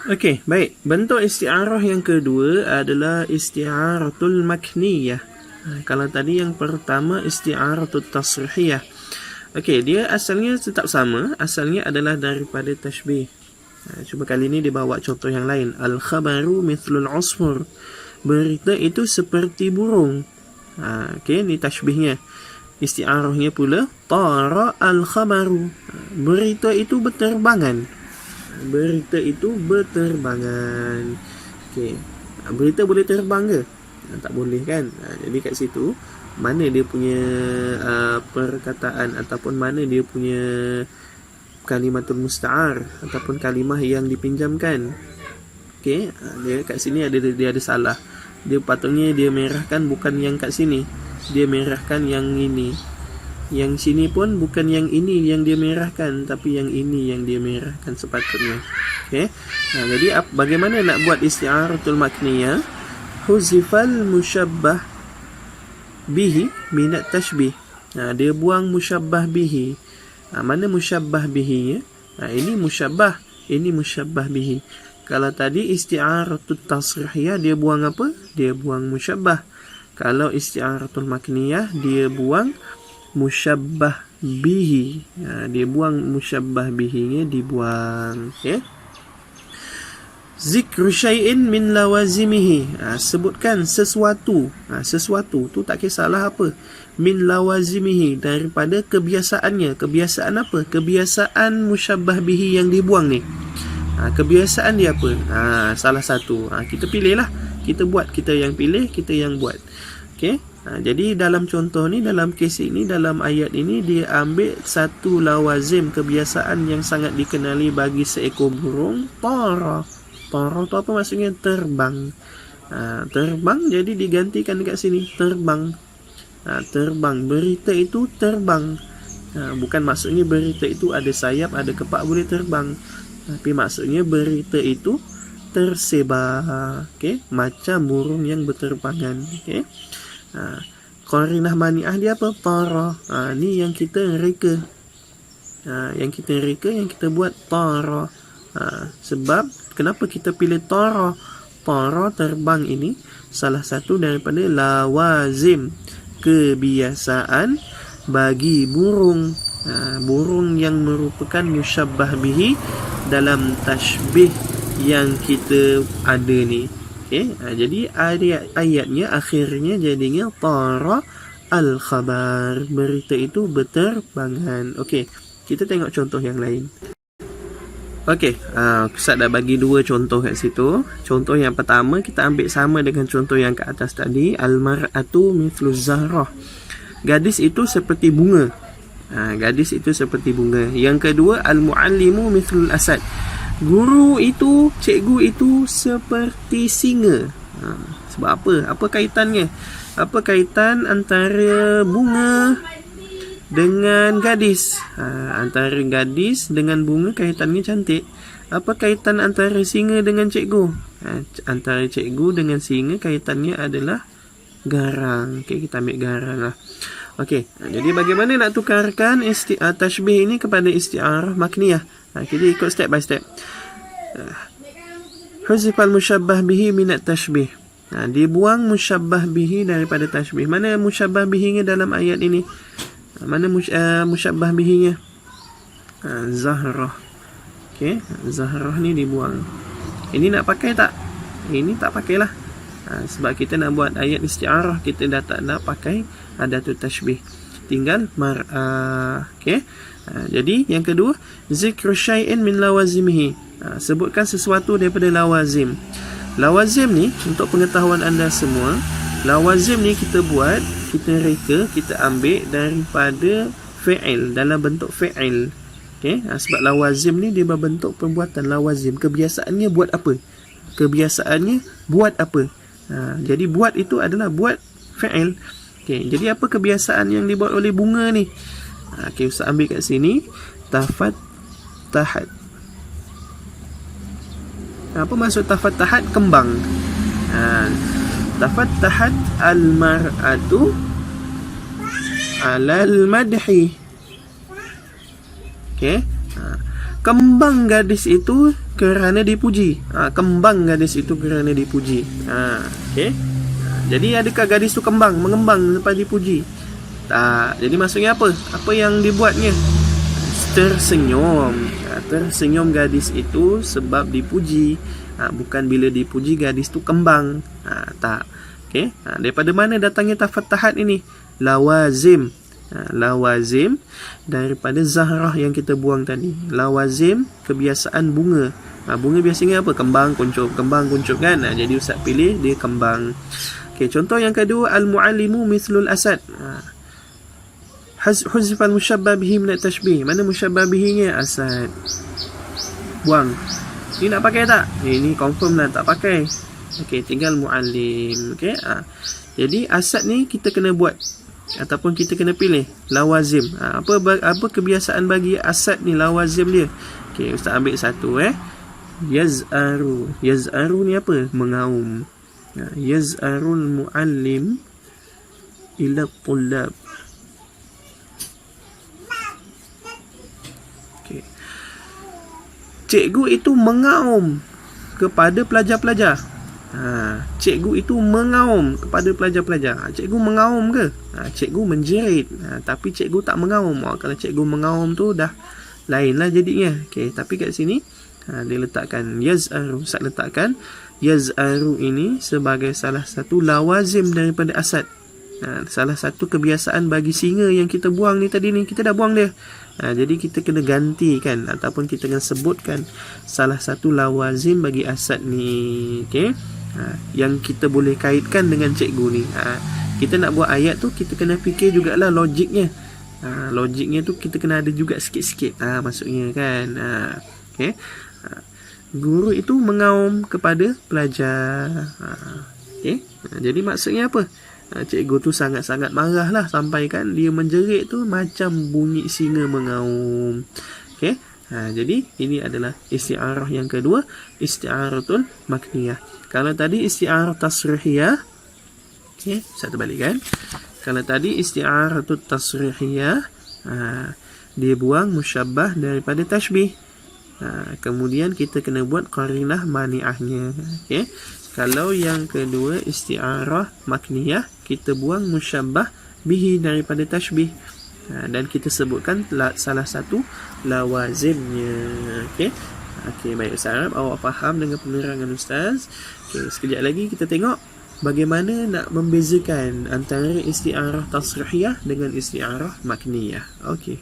Okey, baik. Bentuk isti'arah yang kedua adalah isti'aratul makniyah. Kalau tadi yang pertama isti'aratul tasrihiyah. Okey, dia asalnya tetap sama. Asalnya adalah daripada tashbih. Cuba kali ni dia bawa contoh yang lain. Al-khabaru mithlul usfur. Berita itu seperti burung. Okey, ni tashbihnya. Isti'arahnya pula tara al-khabaru. Berita itu berterbangan. Berita itu berterbangan. Okey. Berita boleh terbang ke? Tak boleh kan? Jadi kat situ mana dia punya perkataan ataupun mana dia punya kalimatul musta'ar ataupun kalimah yang dipinjamkan. Okey, dia kat sini dia ada salah. Dia patutnya dia merahkan bukan yang kat sini. Dia merahkan yang ini. Yang sini pun bukan yang ini yang dia merahkan, tapi yang ini yang dia merahkan sepatutnya. Okey. Jadi bagaimana nak buat isti'aratul makniyah? Huzifal musyabbah bihi minat tashbih. Dia buang musyabbah bihi. Mana musyabbah bihi? Ini musyabbah, ini musyabbah bihi. Kalau tadi isti'aratul tasrihiyah dia buang apa? Dia buang musyabbah. Kalau isti'aratul makniyah dia buang musyabbah bihi. Dia buang musyabbah bihi-nya dibuang. Okey. Zikru syai'in min lawazimihi. Sebutkan sesuatu. Sesuatu tu tak kisahlah apa. Min lawazimihi, daripada kebiasaannya. Kebiasaan apa? Kebiasaan musyabbah bihi yang dibuang ni. Kebiasaan dia apa? Salah satu. Kita pilihlah. Kita buat. Kita yang pilih, kita yang buat. Okey. Jadi dalam contoh ni, dalam kes ini, dalam ayat ini, dia ambil satu lawazim kebiasaan yang sangat dikenali bagi seekor burung. Tara. Tara tu apa maksudnya? Terbang. Terbang jadi digantikan dekat sini. Terbang. Terbang. Berita itu terbang. Bukan maksudnya berita itu ada sayap, ada kepak boleh terbang. Tapi maksudnya berita itu tersebar. Okey, macam burung yang berterbangan. Okey. Qarinah mani'ah dia apa? Tara. Ni yang kita reka. Yang kita reka, yang kita buat tara. Sebab kenapa kita pilih tara? Tara, terbang ini salah satu daripada lawazim kebiasaan bagi burung. Burung yang merupakan musyabbah bihi dalam tashbih yang kita ada ni. Okay? Jadi ayatnya akhirnya jadinya tara al-khabar. Berita itu berterbangan. Okey, kita tengok contoh yang lain. Okey, Ustaz dah bagi dua contoh kat situ. Contoh yang pertama kita ambil sama dengan contoh yang kat atas tadi. Al-mar'atu mithluz zahrah. Gadis itu seperti bunga. Gadis itu seperti bunga. Yang kedua, al-muallimu mithlul asad. Guru itu, cikgu itu seperti singa. Sebab apa? Apa kaitannya? Apa kaitan antara bunga dengan gadis? Antara gadis dengan bunga kaitannya cantik. Apa kaitan antara singa dengan cikgu? Antara cikgu dengan singa kaitannya adalah garang. Okey, kita ambil garang lah. Okey, jadi bagaimana nak tukarkan tashbih ini kepada isti'arah makniyah? Kita ikut step by step. Huzifal musyabbah bihi minat tashbih. Dibuang musyabbah bihi daripada tashbih. Mana musyabbah bihi-nya dalam ayat ini? Mana musyabbah bihi-nya? Zahrah. Okey, Zahrah ni dibuang. Ini nak pakai tak? Ini tak pakailah. Sebab kita nak buat ayat isti'arah, kita dah tak nak pakai adatul tashbih. Tinggal mar'ah. Okey. Jadi yang kedua, zikru syai'in min lawazimihi. Sebutkan sesuatu daripada lawazim. Lawazim ni untuk pengetahuan anda semua, lawazim ni kita buat, kita reka, kita ambil daripada fi'il, dalam bentuk fi'il. Okey. Sebab lawazim ni dia berbentuk perbuatan. Lawazim, kebiasaannya buat apa? Kebiasaannya buat apa? Jadi buat itu adalah buat fi'il. Okey, jadi apa kebiasaan yang dibuat oleh bunga ni? Okey, Ustaz ambil kat sini. Tafattahat. Apa maksud tafattahat? Kembang. Tafattahat al-mar'atu alal madhi. Okey. kembang gadis itu kerana dipuji. Kembang gadis itu kerana dipuji. Okey. Jadi adakah gadis tu mengembang lepas dipuji? Tak. Jadi maksudnya apa? Apa yang dibuatnya? Tersenyum. Tersenyum gadis itu sebab dipuji. Bukan bila dipuji gadis tu kembang. Tak. Okey. Daripada mana datangnya tafattuhat ini? Lawazim. Lawazim daripada zahrah yang kita buang tadi. Lawazim kebiasaan bunga. Bunga biasanya apa? Kembang kuncup kan. Jadi ustaz pilih dia kembang. Okey, contoh yang kedua, al-muallimu mithlul asad. Huzifal musyabbah bihi min at-tashbih. Mana musyabbah bihinya? Asad. Buang. Ini nak pakai tak? Ini confirm lah tak pakai. Okey, tinggal muallim. Okey. Jadi asad ni kita kena buat ataupun kita kena pilih lawazim. Apa kebiasaan bagi asad ni, lawazim dia? Okey, ustaz ambil satu yaz'aru. Yaz'aru ni apa? Mengaum. Yaz'arul muallim ila tullab. Okey. Cikgu itu mengaum kepada pelajar-pelajar. Cikgu itu mengaum kepada pelajar-pelajar. Cikgu mengaum ke? Cikgu menjerit. Tapi cikgu tak mengaum. Kalau cikgu mengaum tu dah lain lah jadinya. Okey, tapi kat sini dia letakkan yaz'aru. Ustaz letakkan yaz'aru ini sebagai salah satu lawazim daripada asad. Salah satu kebiasaan bagi singa yang kita buang ni tadi ni, kita dah buang dia. Jadi kita kena gantikan ataupun kita kena sebutkan salah satu lawazim bagi asad ni. Okey. Yang kita boleh kaitkan dengan cikgu ni. Kita nak buat ayat tu, kita kena fikir jugalah logiknya. Logiknya tu kita kena ada juga sikit-sikit. Maksudnya kan. Okey. Guru itu mengaum kepada pelajar. Okey. Jadi maksudnya apa? Cikgu tu sangat-sangat marah lah, sampai kan dia menjerit tu macam bunyi singa mengaum. Okey. Jadi ini adalah isti'arah yang kedua, isti'aratul makniyah. Kalau tadi isti'arah tasrihiyah, okey, saya terbalikkan. Kalau tadi isti'aratul tasrihiyah, dia buang musyabbah daripada tashbih. Kemudian kita kena buat qarinah mani'ahnya. Okey. Kalau yang kedua isti'arah makniyah, kita buang musyabbah bihi daripada tashbih. Dan kita sebutkan salah satu lawazimnya. Okey. Okey, baik Ustaz Arab, awak faham dengan penerangan Ustaz. Okey, sekejap lagi kita tengok bagaimana nak membezakan antara isti'arah tasrihiyah dengan isti'arah makniyah. Okey.